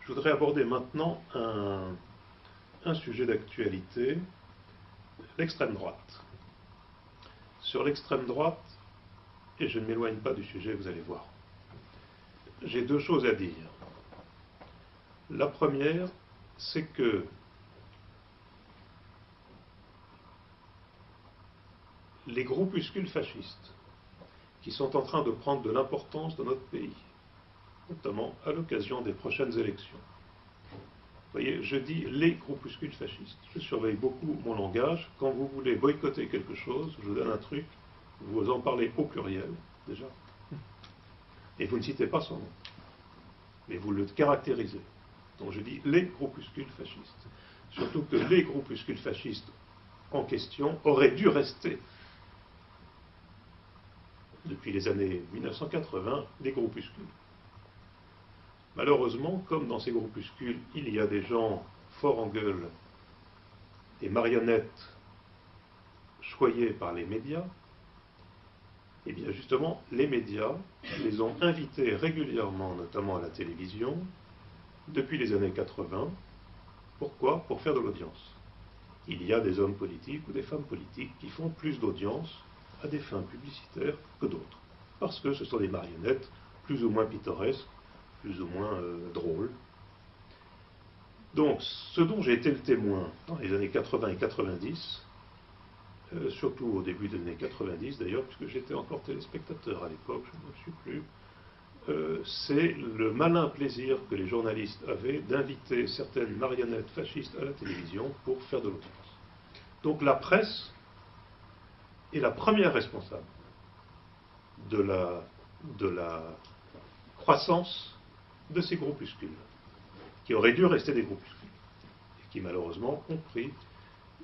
Je voudrais aborder maintenant un sujet d'actualité, l'extrême droite. Sur l'extrême droite, et je ne m'éloigne pas du sujet, vous allez voir, j'ai deux choses à dire. La première, c'est que les groupuscules fascistes qui sont en train de prendre de l'importance dans notre pays, notamment à l'occasion des prochaines élections. Vous voyez, je dis les groupuscules fascistes. Je surveille beaucoup mon langage. Quand vous voulez boycotter quelque chose, je vous donne un truc, vous en parlez au pluriel, déjà, et vous ne citez pas son nom, mais vous le caractérisez. Donc je dis les groupuscules fascistes. Surtout que les groupuscules fascistes en question auraient dû rester, depuis les années 1980, des groupuscules. Malheureusement, comme dans ces groupuscules, il y a des gens forts en gueule, des marionnettes choyées par les médias, et bien justement, les médias les ont invités régulièrement, notamment à la télévision, depuis les années 80. Pourquoi? Pour faire de l'audience. Il y a des hommes politiques ou des femmes politiques qui font plus d'audience à des fins publicitaires que d'autres, parce que ce sont des marionnettes plus ou moins pittoresques, plus ou moins drôles. Donc, ce dont j'ai été le témoin dans les années 80 et 90, surtout au début des années 90 d'ailleurs, puisque j'étais encore téléspectateur à l'époque, je ne le suis plus, c'est le malin plaisir que les journalistes avaient d'inviter certaines marionnettes fascistes à la télévision pour faire de l'audience. Donc la presse est la première responsable de la croissance de ces groupuscules, qui auraient dû rester des groupuscules, et qui malheureusement ont pris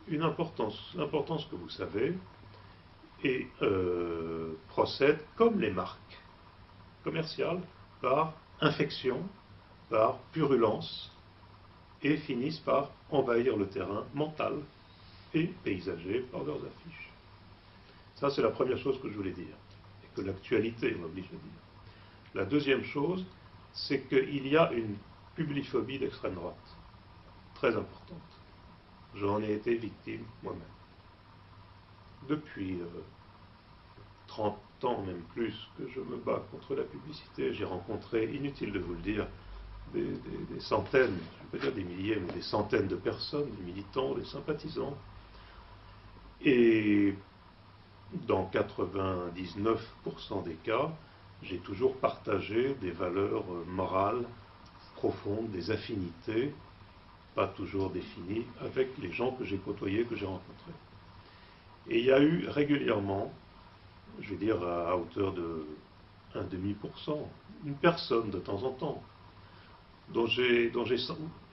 une importance que vous savez, et procèdent comme les marques commerciales, par infection, par purulence, et finissent par envahir le terrain mental et paysager par leurs affiches. Ça, c'est la première chose que je voulais dire, et que l'actualité m'oblige à dire. La deuxième chose, c'est qu'il y a une publiphobie d'extrême droite, très importante. J'en ai été victime moi-même. Depuis 30 ans, même plus, que je me bats contre la publicité. J'ai rencontré, inutile de vous le dire, des centaines, je ne peux pas dire des milliers, mais des centaines de personnes, des militants, des sympathisants. Et dans 99% des cas, j'ai toujours partagé des valeurs morales profondes, des affinités, pas toujours définies, avec les gens que j'ai côtoyés, que j'ai rencontrés. Et il y a eu régulièrement, je vais dire à hauteur de 0,5%, une personne de temps en temps,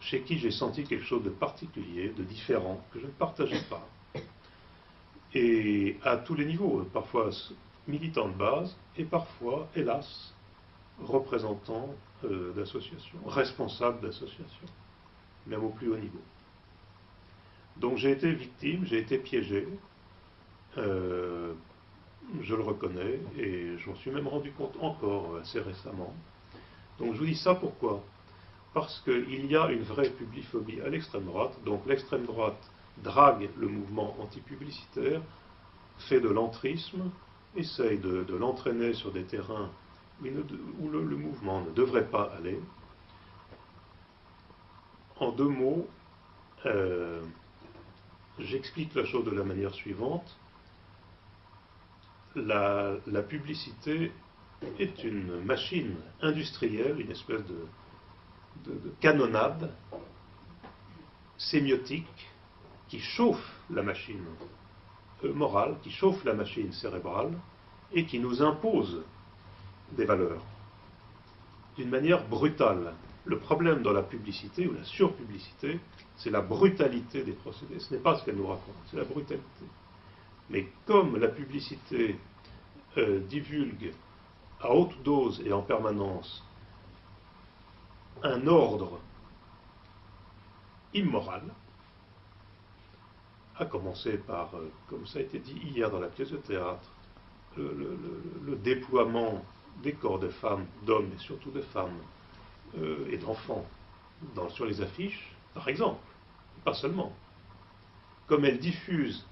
chez qui j'ai senti quelque chose de particulier, de différent, que je ne partageais pas. Et à tous les niveaux, parfois militants de base, et parfois, hélas, représentants d'associations, responsables d'associations, même au plus haut niveau. Donc j'ai été victime, j'ai été piégé, je le reconnais, et je m'en suis même rendu compte encore assez récemment. Donc je vous dis ça pourquoi? Parce qu'il y a une vraie publiphobie à l'extrême droite, donc l'extrême droite drague le mouvement antipublicitaire, fait de l'entrisme, essaye de l'entraîner sur des terrains où le mouvement ne devrait pas aller. En deux mots, j'explique la chose de la manière suivante. La publicité est une machine industrielle, une espèce de canonnade sémiotique qui chauffe la machine morale, qui chauffe la machine cérébrale et qui nous impose des valeurs d'une manière brutale. Le problème dans la publicité ou la surpublicité, c'est la brutalité des procédés. Ce n'est pas ce qu'elle nous raconte, c'est la brutalité. Mais comme la publicité divulgue à haute dose et en permanence un ordre immoral, à commencer par, comme ça a été dit hier dans la pièce de théâtre, le déploiement des corps de femmes, d'hommes et surtout de femmes et d'enfants sur les affiches, par exemple, pas seulement, comme elles diffusent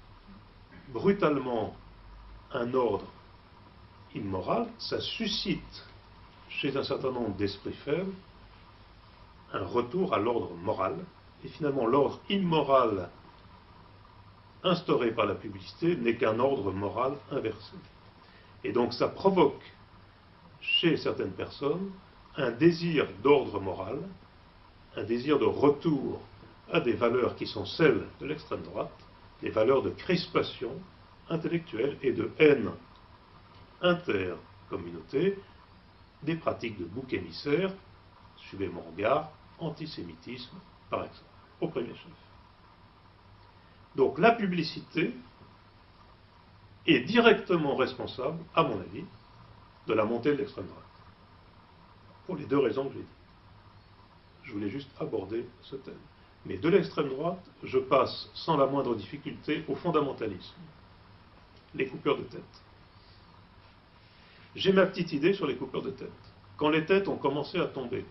brutalement un ordre immoral, ça suscite chez un certain nombre d'esprits faibles un retour à l'ordre moral, et finalement l'ordre immoral instauré par la publicité n'est qu'un ordre moral inversé. Et donc ça provoque chez certaines personnes un désir d'ordre moral, un désir de retour à des valeurs qui sont celles de l'extrême droite, des valeurs de crispation intellectuelle et de haine intercommunauté, des pratiques de bouc émissaire, suivez mon regard, antisémitisme, par exemple, au premier chef. Donc la publicité est directement responsable, à mon avis, de la montée de l'extrême droite. Pour les deux raisons que j'ai dit. Je voulais juste aborder ce thème. Mais de l'extrême droite, je passe sans la moindre difficulté au fondamentalisme, les coupeurs de tête. J'ai ma petite idée sur les coupeurs de tête. Quand les têtes ont commencé à tomber,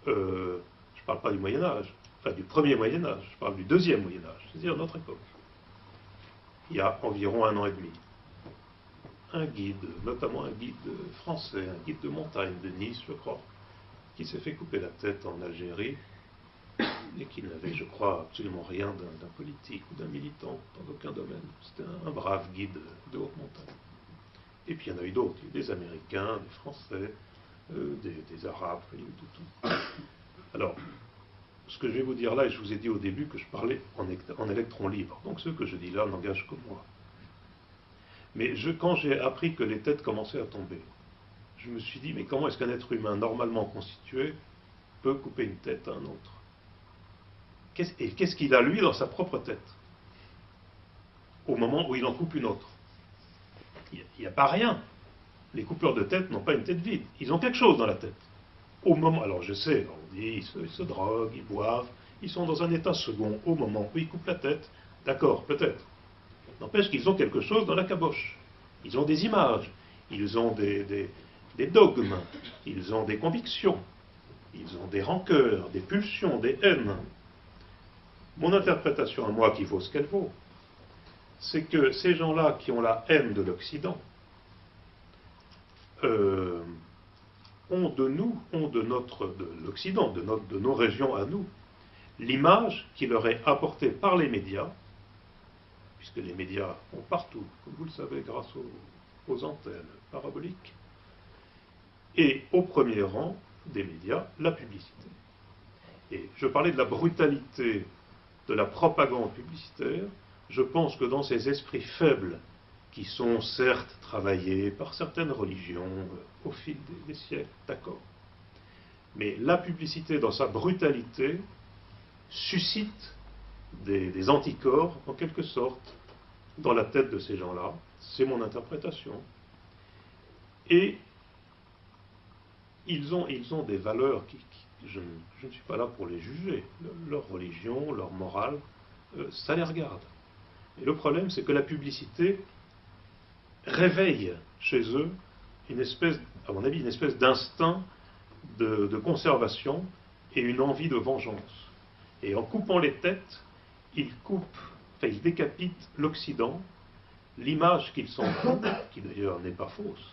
je ne parle pas du Moyen-Âge, enfin du premier Moyen-Âge, je parle du deuxième Moyen-Âge, c'est-à-dire notre époque. Il y a environ 1 an et demi. Un guide, notamment un guide français, un guide de montagne de Nice, je crois, qui s'est fait couper la tête en Algérie et qui n'avait, je crois, absolument rien d'un politique ou d'un militant dans aucun domaine. C'était un brave guide de haute montagne. Et puis il y en a eu d'autres, il y a eu des Américains, des Français, des Arabes, il y a eu de tout. Alors, ce que je vais vous dire là, et je vous ai dit au début que je parlais en électron libre, donc ce que je dis là n'engage que moi. Mais quand j'ai appris que les têtes commençaient à tomber, je me suis dit, mais comment est-ce qu'un être humain normalement constitué peut couper une tête à un autre? Et qu'est-ce qu'il a lui dans sa propre tête au moment où il en coupe une autre? Il n'y a pas rien. Les coupeurs de tête n'ont pas une tête vide. Ils ont quelque chose dans la tête. Au moment, alors je sais, on dit, ils se droguent, ils boivent, ils sont dans un état second au moment où ils coupent la tête. D'accord, peut-être. N'empêche qu'ils ont quelque chose dans la caboche. Ils ont des images, ils ont des dogmes, ils ont des convictions, ils ont des rancœurs, des pulsions, des haines. Mon interprétation à moi, qui vaut ce qu'elle vaut, c'est que ces gens-là qui ont la haine de l'Occident ont de l'Occident, de nos régions à nous, l'image qui leur est apportée par les médias, puisque les médias ont partout, comme vous le savez, grâce aux antennes paraboliques, et au premier rang des médias, la publicité. Et je parlais de la brutalité de la propagande publicitaire. Je pense que dans ces esprits faibles, qui sont certes travaillés par certaines religions au fil des siècles, d'accord, mais la publicité dans sa brutalité suscite des anticorps, en quelque sorte, dans la tête de ces gens-là. C'est mon interprétation. Et ils ont des valeurs je ne suis pas là pour les juger. Leur religion, leur morale, ça les regarde. Et le problème, c'est que la publicité réveille chez eux une espèce, à mon avis, une espèce d'instinct de conservation et une envie de vengeance. Et en coupant les têtes, ils décapitent l'Occident, l'image qu'ils s'en font, qui d'ailleurs n'est pas fausse,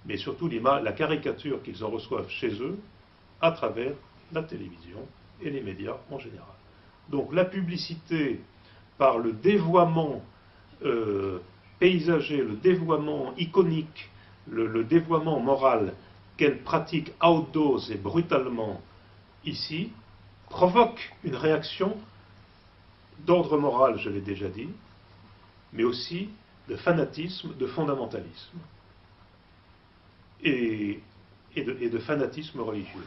mais surtout la caricature qu'ils en reçoivent chez eux à travers la télévision et les médias en général. Donc la publicité, par le dévoiement paysager, le dévoiement iconique, le dévoiement moral qu'elle pratique à haute dose et brutalement ici, provoque une réaction d'ordre moral, je l'ai déjà dit, mais aussi de fanatisme, de fondamentalisme et de fanatisme religieux.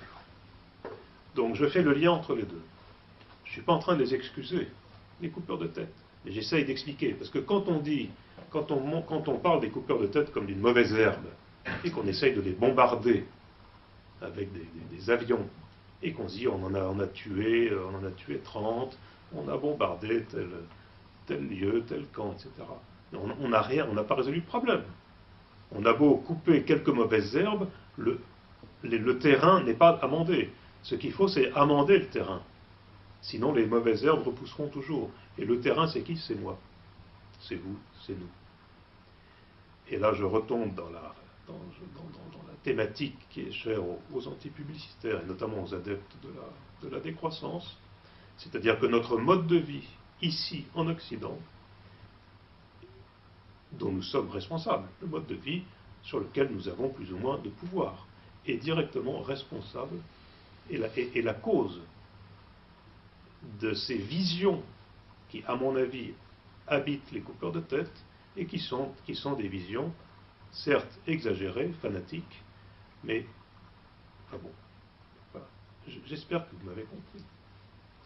Donc je fais le lien entre les deux. Je ne suis pas en train de les excuser, les coupeurs de tête, mais j'essaye d'expliquer, parce que quand on parle des coupeurs de tête comme d'une mauvaise herbe, et qu'on essaye de les bombarder avec des avions, et qu'on se dit on en a tué 30, on a bombardé tel lieu, tel camp, etc. On n'a rien, on n'a pas résolu le problème. On a beau couper quelques mauvaises herbes, le terrain n'est pas amendé. Ce qu'il faut, c'est amender le terrain. Sinon, les mauvaises herbes repousseront toujours. Et le terrain, c'est qui? C'est moi. C'est vous, c'est nous. Et là, je retombe dans la thématique qui est chère aux antipublicitaires, et notamment aux adeptes de la décroissance. C'est-à-dire que notre mode de vie, ici, en Occident, dont nous sommes responsables, le mode de vie sur lequel nous avons plus ou moins de pouvoir, est directement responsable et la cause de ces visions qui, à mon avis, habitent les coupeurs de tête et qui sont des visions, certes exagérées, fanatiques, mais, enfin bon, voilà. J'espère que vous m'avez compris.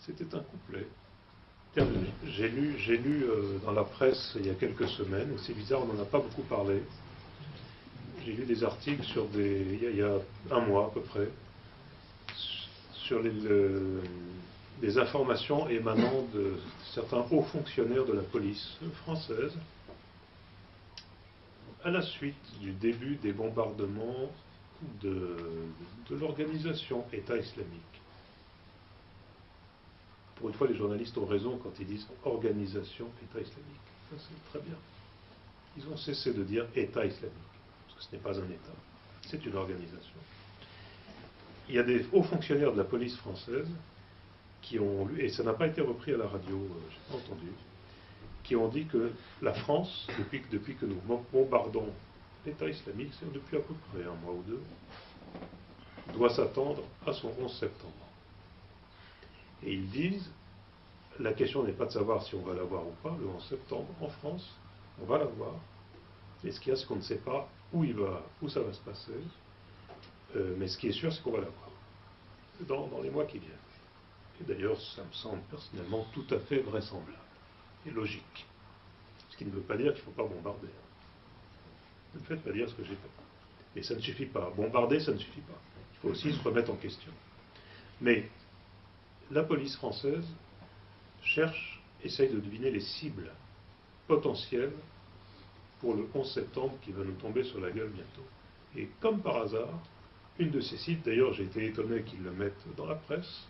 C'était un couplet. J'ai lu dans la presse il y a quelques semaines, et c'est bizarre, on n'en a pas beaucoup parlé. J'ai lu des articles il y a un mois à peu près, sur des informations émanant de certains hauts fonctionnaires de la police française à la suite du début des bombardements de l'organisation État islamique. Pour une fois, les journalistes ont raison quand ils disent organisation État islamique. Ça, c'est très bien. Ils ont cessé de dire État islamique, parce que ce n'est pas un État, c'est une organisation. Il y a des hauts fonctionnaires de la police française qui ont lu, et ça n'a pas été repris à la radio, je n'ai pas entendu, qui ont dit que la France, depuis que nous bombardons l'État islamique, c'est depuis à peu près un mois ou deux, doit s'attendre à son 11 septembre. Et ils disent, la question n'est pas de savoir si on va l'avoir ou pas, le 11 septembre, en France, on va l'avoir, mais ce qu'il y a, c'est qu'on ne sait pas où ça va se passer, mais ce qui est sûr, c'est qu'on va l'avoir, dans les mois qui viennent. Et d'ailleurs, ça me semble personnellement tout à fait vraisemblable et logique. Ce qui ne veut pas dire qu'il ne faut pas bombarder. Ne me faites pas dire ce que j'ai fait. Mais ça ne suffit pas. Bombarder, ça ne suffit pas. Il faut aussi se remettre en question. Mais la police française essaye de deviner les cibles potentielles pour le 11 septembre qui va nous tomber sur la gueule bientôt. Et comme par hasard, une de ces cibles, d'ailleurs j'ai été étonné qu'ils le mettent dans la presse,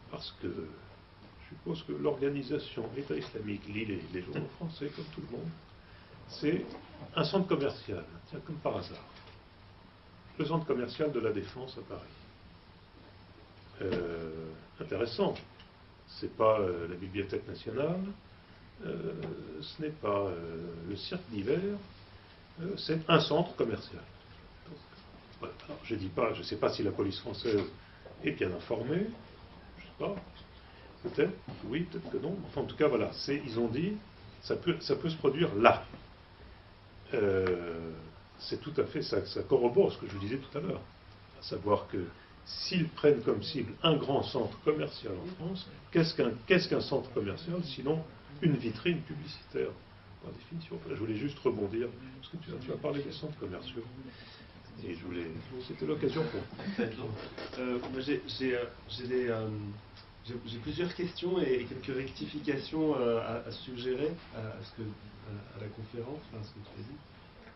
parce que je suppose que l'organisation État islamique lit les journaux français comme tout le monde, c'est un centre commercial, tiens, comme par hasard. Le centre commercial de la Défense à Paris. Intéressant. C'est pas la Bibliothèque nationale, ce n'est pas le cirque d'hiver, c'est un centre commercial. Donc, voilà. Alors, je ne sais pas si la police française est bien informée, je ne sais pas, peut-être, oui, peut-être que non. Enfin, en tout cas, voilà, ils ont dit, ça peut se produire là. C'est tout à fait, ça corrobore ce que je vous disais tout à l'heure, à savoir que s'ils prennent comme cible un grand centre commercial en France, qu'est-ce qu'un centre commercial sinon une vitrine publicitaire, par définition. Enfin, je voulais juste rebondir, parce que tu as parlé des centres commerciaux, et c'était l'occasion pour... J'ai plusieurs questions et quelques rectifications à suggérer à la conférence, à ce que tu as dit.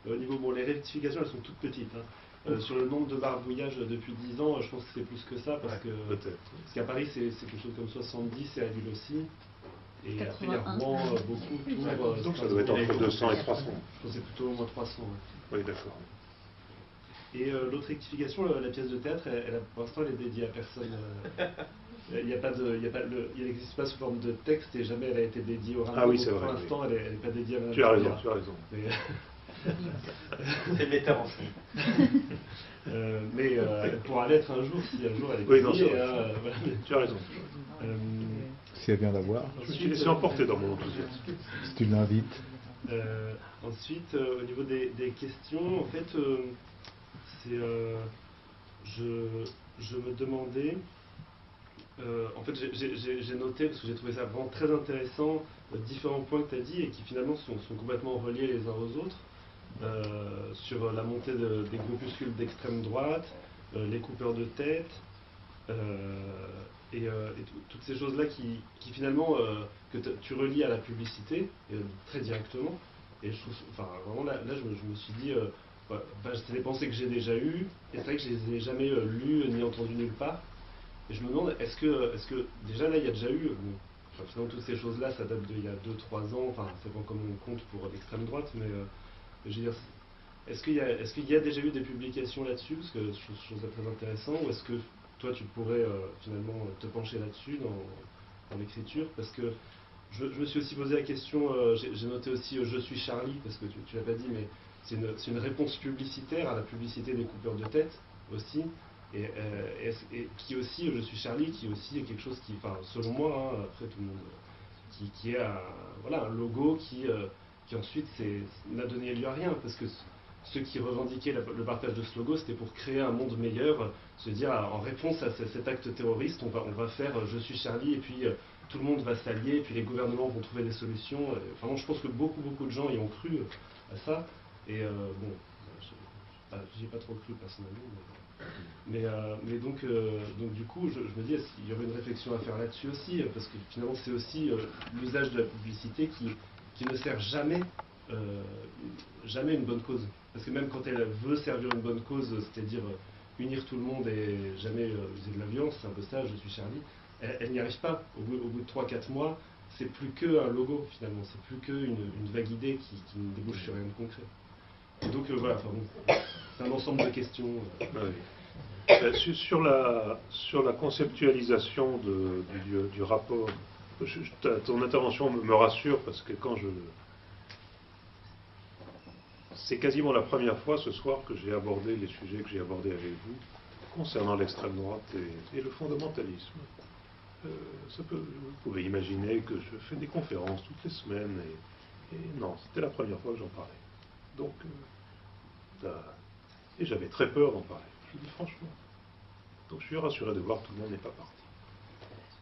Au niveau, les rectifications, elles sont toutes petites. Sur le nombre de barbouillages depuis 10 ans, je pense que c'est plus que ça, parce qu'à Paris, c'est quelque chose comme 70, et à Lille aussi. Et après, il y a Rouen, beaucoup, Tours. Donc ça doit être entre 200 et 300. Je pense que c'est plutôt au moins 300. Ouais. Oui, d'accord. Et l'autre rectification, la pièce de théâtre, pour l'instant, elle est dédiée à personne. Il n'existe pas sous forme de texte et jamais elle a été dédiée au Rimbaud. Ah oui, c'est vrai. Pour l'instant, elle n'est pas dédiée à Madame. Tu as raison. Mais... C'est metteur en scène. Mais elle pourra l'être un jour, si un jour elle est oui, dédiée. Voilà. Tu as raison. Si elle vient d'avoir. Je me suis laissé emporter dans mon enthousiasme. Si tu l'invites. Ensuite, au niveau des questions, en fait, je me demandais... en fait, j'ai noté, parce que j'ai trouvé ça vraiment très intéressant, différents points que tu as dit et qui finalement sont complètement reliés les uns aux autres, sur la montée des groupuscules d'extrême droite, les coupeurs de tête, et toutes ces choses-là qui finalement, que tu relis à la publicité, très directement. Et je trouve, enfin, vraiment là je me suis dit, c'est des pensées que j'ai déjà eues, et c'est vrai que je les ai jamais lues ni entendues nulle part. Et je me demande, est-ce que déjà là, il y a déjà eu, enfin, finalement toutes ces choses-là, ça date d'il y a 2-3 ans, enfin, ça dépend comment on compte pour l'extrême droite, mais je veux dire, est-ce qu'il y a déjà eu des publications là-dessus, parce que je trouve ça très intéressant, ou est-ce que toi tu pourrais finalement te pencher là-dessus dans l'écriture, parce que je me suis aussi posé la question, j'ai noté aussi Je suis Charlie, parce que tu l'as pas dit, mais c'est une réponse publicitaire à la publicité des coupeurs de tête aussi, et qui aussi, Je suis Charlie, qui aussi est quelque chose qui, enfin, selon moi, hein, après tout le monde, qui est voilà, un logo qui ensuite n'a donné lieu à rien, parce que ceux qui revendiquaient le partage de ce logo, c'était pour créer un monde meilleur, se dire en réponse à cet acte terroriste, on va faire Je suis Charlie, et puis tout le monde va s'allier, et puis les gouvernements vont trouver des solutions. Enfin, moi, je pense que beaucoup de gens y ont cru à ça, et bon, j'y ai pas trop cru personnellement, mais donc du coup, je me dis, est-ce qu'il y aurait une réflexion à faire là-dessus aussi, parce que finalement, c'est aussi l'usage de la publicité qui ne sert jamais une bonne cause. Parce que même quand elle veut servir une bonne cause, c'est-à-dire unir tout le monde et jamais user de la violence, c'est un peu ça, Je suis Charlie, elle n'y arrive pas. Au bout de 3-4 mois, c'est plus qu'un logo finalement, c'est plus qu'une vague idée qui ne débouche sur rien de concret. Et donc voilà, enfin, bon, c'est un ensemble de questions. Oui. Sur la conceptualisation du rapport, ton intervention me rassure, parce que c'est quasiment la première fois ce soir que j'ai abordé les sujets que j'ai abordés avec vous concernant l'extrême droite et le fondamentalisme. Vous pouvez imaginer que je fais des conférences toutes les semaines, et non, c'était la première fois que j'en parlais. Donc, et j'avais très peur d'en parler, je vous dis franchement. Donc je suis rassuré de voir que tout le monde n'est pas parti.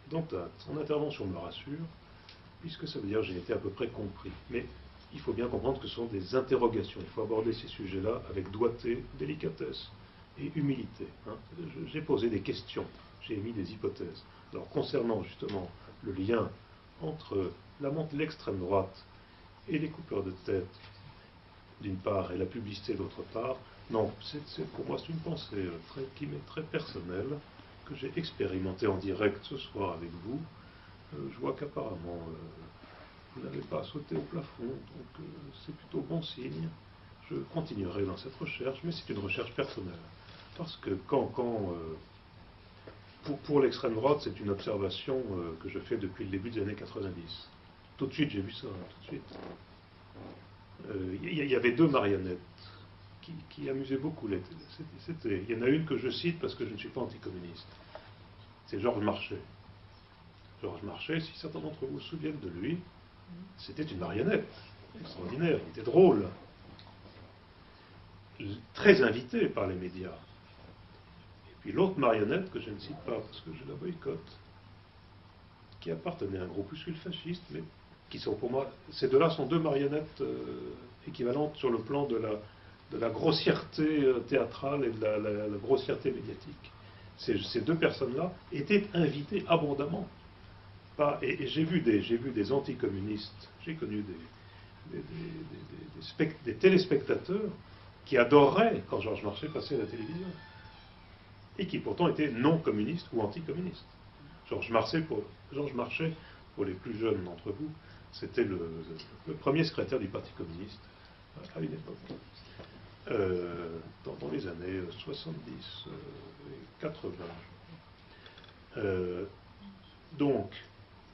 Donc ton intervention me rassure, puisque ça veut dire que j'ai été à peu près compris. Mais il faut bien comprendre que ce sont des interrogations. Il faut aborder ces sujets-là avec doigté, délicatesse et humilité. J'ai posé des questions, j'ai émis des hypothèses. Alors concernant justement le lien entre l'extrême droite et les coupeurs de tête d'une part et la publicité d'autre part, non, pour moi c'est une pensée qui m'est très personnelle, que j'ai expérimentée en direct ce soir avec vous. Je vois qu'apparemment vous n'avez pas sauté au plafond, donc c'est plutôt bon signe. Je continuerai dans cette recherche, mais c'est une recherche personnelle. Parce que pour l'extrême droite, c'est une observation que je fais depuis le début des années 90. Tout de suite, j'ai vu ça, tout de suite. Il y avait deux marionnettes qui amusaient beaucoup. Il y en a une que je cite parce que je ne suis pas anticommuniste. C'est Georges Marchais. Georges Marchais, si certains d'entre vous se souviennent de lui, c'était une marionnette extraordinaire, il était drôle, très invité par les médias. Et puis l'autre marionnette, que je ne cite pas parce que je la boycotte, qui appartenait à un groupuscule fasciste, mais qui sont pour moi, ces deux-là sont deux marionnettes équivalentes sur le plan de la grossièreté théâtrale et de la grossièreté médiatique. Ces deux personnes-là étaient invitées abondamment. Et j'ai vu des anticommunistes, j'ai connu des téléspectateurs qui adoraient quand Georges Marchais passait à la télévision, et qui pourtant étaient non communistes ou anticommunistes. Georges Marchais, pour les plus jeunes d'entre vous, c'était le premier secrétaire du Parti communiste à une époque, dans les années 70 et 80.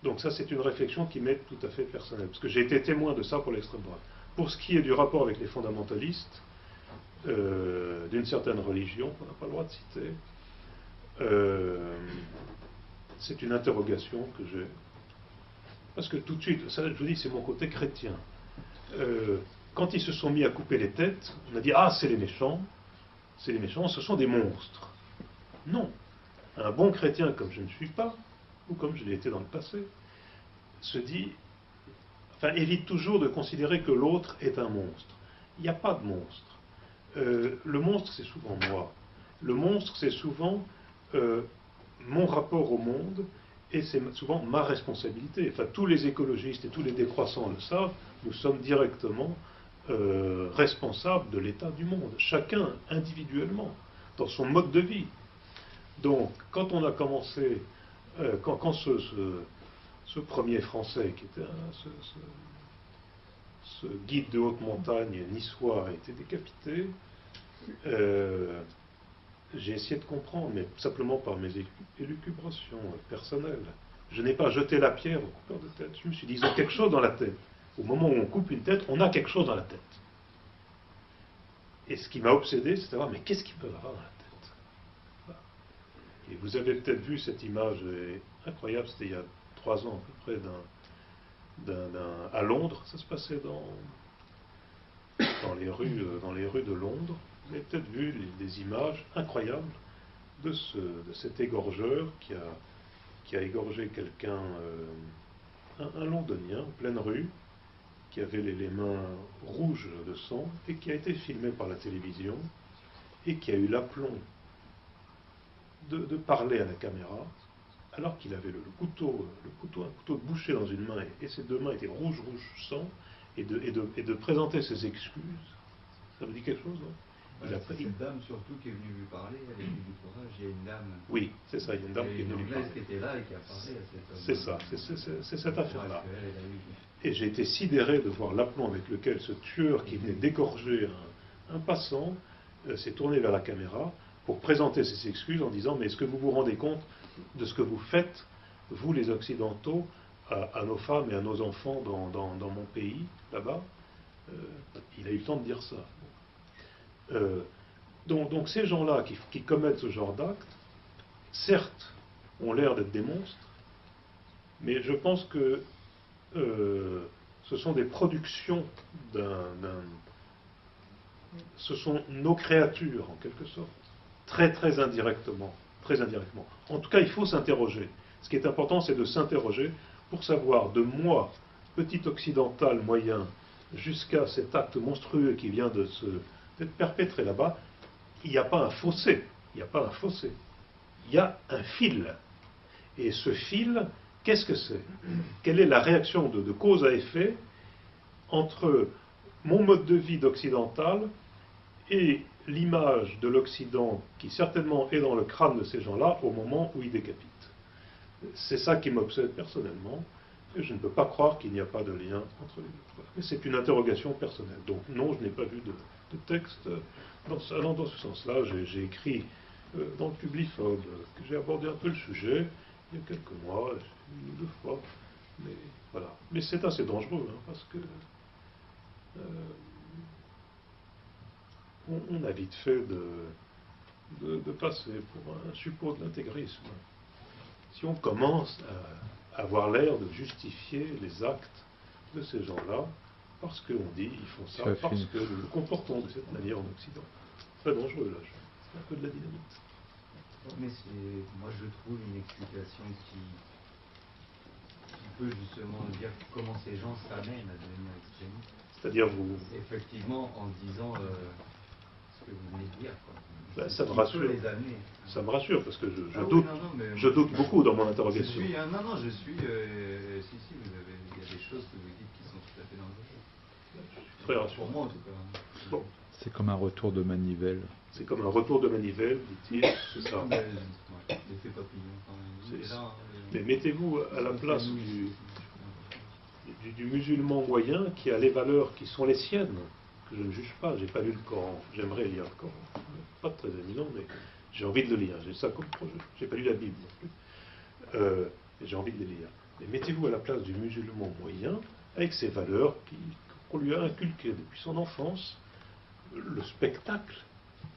Donc ça, c'est une réflexion qui m'est tout à fait personnelle, parce que j'ai été témoin de ça pour l'extrême droite. Pour ce qui est du rapport avec les fondamentalistes, d'une certaine religion, qu'on n'a pas le droit de citer, c'est une interrogation que j'ai. Parce que tout de suite, ça je vous dis, c'est mon côté chrétien. Quand ils se sont mis à couper les têtes, on a dit « Ah, c'est les méchants, ce sont des monstres ». Non. Un bon chrétien, comme je ne suis pas, ou comme je l'ai été dans le passé, évite toujours de considérer que l'autre est un monstre. Il n'y a pas de monstre. Le monstre, c'est souvent moi. Le monstre, c'est souvent mon rapport au monde, et c'est souvent ma responsabilité. Enfin, tous les écologistes et tous les décroissants le savent, nous sommes directement responsables de l'état du monde, chacun individuellement, dans son mode de vie. Donc, quand on a commencé, quand ce premier Français, qui était ce guide de haute montagne niçois, a été décapité, j'ai essayé de comprendre, mais simplement par mes élucubrations personnelles. Je n'ai pas jeté la pierre au coupeur de tête. Je me suis dit, ils ont quelque chose dans la tête. Au moment où on coupe une tête, on a quelque chose dans la tête. Et ce qui m'a obsédé, c'est de savoir, mais qu'est-ce qu'ils peuvent avoir dans la tête? Voilà. Et vous avez peut-être vu cette image incroyable, c'était il y a 3 ans à peu près, à Londres. Ça se passait dans les rues de Londres. Vous avez peut-être vu des images incroyables de cet égorgeur qui a égorgé quelqu'un, un Londonien, en pleine rue, qui avait les mains rouges de sang, et qui a été filmé par la télévision, et qui a eu l'aplomb de parler à la caméra, alors qu'il avait un couteau de boucher dans une main, et ses 2 mains étaient rouges sang, et de présenter ses excuses. Ça vous dit quelque chose, non? C'est une dame surtout qui est venue lui parler, elle a eu du courage, il y a une dame. Oui, c'est ça, il y a une dame qui est venue lui parler. Qui était là et qui a parlé à cet homme. C'est ça, c'est cette affaire-là. Et j'ai été sidéré de voir l'aplomb avec lequel ce tueur qui venait d'égorger un passant s'est tourné vers la caméra pour présenter ses excuses en disant, mais est-ce que vous vous rendez compte de ce que vous faites, vous les Occidentaux, à nos femmes et à nos enfants dans mon pays, là-bas? Il a eu le temps de dire ça. Donc ces gens-là qui commettent ce genre d'actes, certes, ont l'air d'être des monstres, mais je pense que ce sont des productions ce sont nos créatures, en quelque sorte, très très indirectement. En tout cas, il faut s'interroger. Ce qui est important, c'est de s'interroger pour savoir, de moi, petit occidental moyen, jusqu'à cet acte monstrueux qui vient d'être perpétré là-bas, il n'y a pas un fossé. Il y a un fil. Et ce fil, qu'est-ce que c'est? Quelle est la réaction de cause à effet entre mon mode de vie d'occidental et l'image de l'Occident qui certainement est dans le crâne de ces gens-là au moment où ils décapitent? C'est ça qui m'obsède personnellement, et je ne peux pas croire qu'il n'y a pas de lien entre les deux. Voilà. Mais c'est une interrogation personnelle. Donc non, je n'ai pas vu de texte dans ce sens-là. J'ai écrit dans le Publiphobe, que j'ai abordé un peu le sujet il y a quelques mois, 1 ou 2 fois. Mais voilà. Mais c'est assez dangereux, parce que on a vite fait de passer pour un suppôt de l'intégrisme. Si on commence à avoir l'air de justifier les actes de ces gens-là, parce qu'on dit ils font ça, parce que nous nous comportons de cette manière en Occident. Très dangereux, là. C'est un peu de la dynamite. Mais moi je trouve une explication qui peut justement dire comment ces gens s'amènent à devenir extrémistes. C'est-à-dire vous... Effectivement, en disant ce que vous venez de dire. Ça me rassure. Ça me rassure, parce que je doute beaucoup dans mon interrogation. Si, vous avez, il y a des choses que vous dites qui sont tout à fait dangereuses. Je suis très rassuré. Pour moi en tout cas. Bon. C'est comme un retour de manivelle. C'est comme un retour de manivelle, dit-il, c'est ça. L'effet papillon quand même. Mais mettez-vous à la place du musulman moyen qui a les valeurs qui sont les siennes, que je ne juge pas. J'ai pas lu le Coran, j'aimerais lire le Coran. Pas très éminent, mais j'ai envie de le lire. J'ai ça comme projet. J'ai pas lu la Bible non plus. Et j'ai envie de les lire. Mais mettez-vous à la place du musulman moyen, avec ses valeurs qu'on lui a inculquées depuis son enfance, le spectacle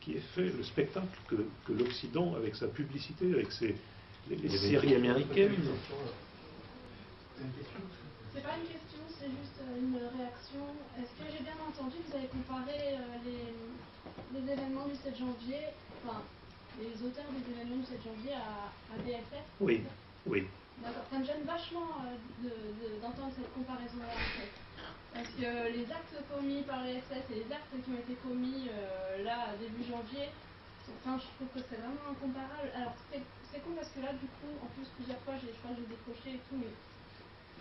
qui est fait, le spectacle que l'Occident, avec sa publicité, avec les séries américaines. C'est pas une question, c'est juste une réaction. Est-ce que j'ai bien entendu que vous avez comparé les événements du 7 janvier, enfin, les auteurs des événements du 7 janvier à BFF? Oui, oui. D'accord. Ça me gêne vachement d'entendre cette comparaison-là, en fait. Parce que les actes commis par les SS et les actes qui ont été commis là, début janvier, enfin, je trouve que c'est vraiment incomparable. Alors, c'est con parce que là, du coup, en plus, plusieurs fois, je crois que j'ai décroché et tout, mais...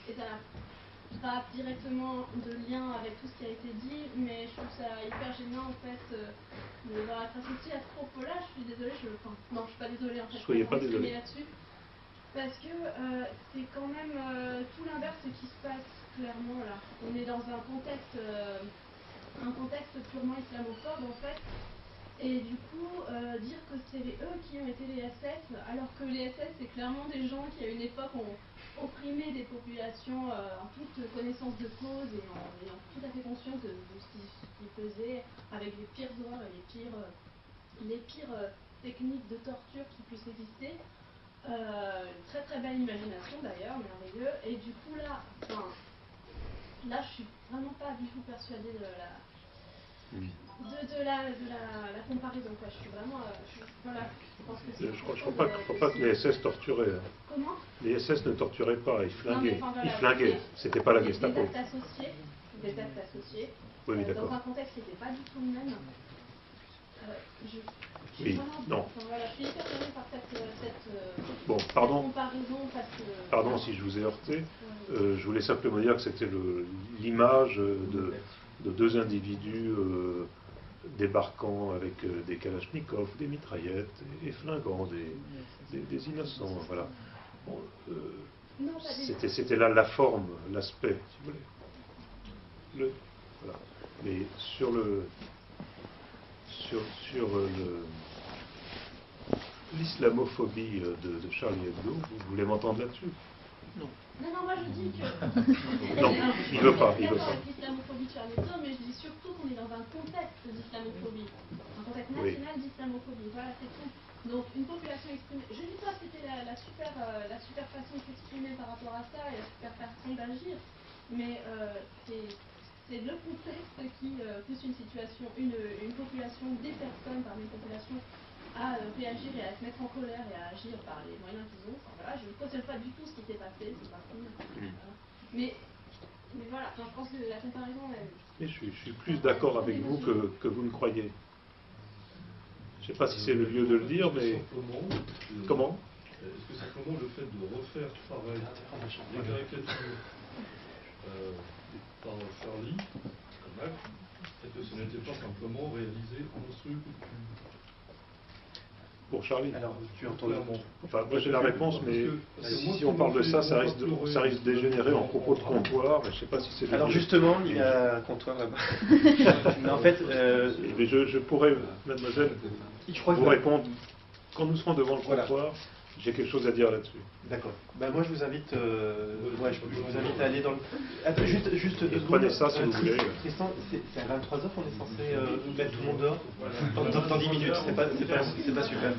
Et pas directement de lien avec tout ce qui a été dit, mais je trouve ça hyper gênant en fait de devoir être associé à ce propos-là. Je suis désolée, non, je suis pas désolée en fait. Soyez pas m'exprimer désolée. là-dessus. Parce que c'est quand même tout l'inverse qui se passe clairement là. On est dans un contexte purement islamophobe en fait. Et du coup, dire que c'est eux qui ont été les SS, alors que les SS c'est clairement des gens qui à une époque ont opprimé des populations en toute connaissance de cause et en ayant tout à fait conscience de ce qu'ils faisaient, avec les pires horreurs et les pires techniques de torture qui puissent exister. Très très belle imagination d'ailleurs, merveilleux. Et du coup là, je suis vraiment pas du tout persuadée de la comparaison quoi. Je suis vraiment, voilà, je pense que c'est. Je crois pas que les SS torturaient. Hein. Comment? Les SS ne torturaient pas, ils flinguaient. Non, mais, Ils flinguaient. C'était pas la Gestapo. Des actes associés. Oui, d'accord. Dans un contexte qui n'était pas du tout le même. Oui, non. Voilà, je suis hyper gênée par Bon, pardon. cette comparaison parce que. Pardon si je vous ai heurté. Je voulais simplement dire que c'était l'image de deux individus débarquant avec des kalachnikovs, des mitraillettes et flinguant des innocents. Voilà. Bon, c'était là la forme, l'aspect, si vous voulez. Voilà. Mais sur l'islamophobie de Charlie Hebdo, vous voulez m'entendre là-dessus? Non, moi je dis que. Non, il veut pas. Avec l'islamophobie de Charlie Hebdo, mais je dis surtout qu'on est dans un contexte d'islamophobie, un contexte national d'islamophobie. Voilà, c'est tout. Donc une population exprimée. Je dis pas que c'était la super façon de s'exprimer par rapport à ça et la super façon d'agir, mais c'est le contexte qui pousse une population, des personnes parmi une population à réagir et à se mettre en colère et à agir par les moyens qu'ils ont. Enfin, voilà, je ne cautionne pas du tout ce qui s'est passé, c'est pas cool. Mais voilà, je pense que la comparaison est. Mais je suis plus d'accord avec vous que vous ne croyez. Je ne sais pas si c'est le lieu de le dire, mais. Comment? Est-ce que simplement le fait de refaire pareil les caricatures par Charlie, est-ce que ce n'était pas simplement réalisé en ce Pour Charlie. Alors, tu entends Enfin, moi j'ai la réponse, mais si on parle de ça, ça risque de dégénérer en propos de comptoir. Je ne sais pas si c'est. Alors justement, il y a un comptoir là-bas. Mais en fait, mais je pourrais, mademoiselle, vous répondre quand nous serons devant le comptoir. J'ai quelque chose à dire là-dessus. D'accord. Moi, je vous invite, je vous invite à aller dans le. Attends, juste prenez ça si vous voulez. Tristan, c'est à 23h qu'on est censé mettre tout le monde dehors. Dans 10 minutes, c'est pas super.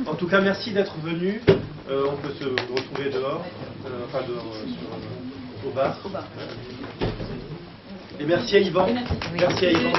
En tout cas, merci d'être venu. On peut se retrouver dehors, au bar. Et merci à Yvan. Merci à Yvan.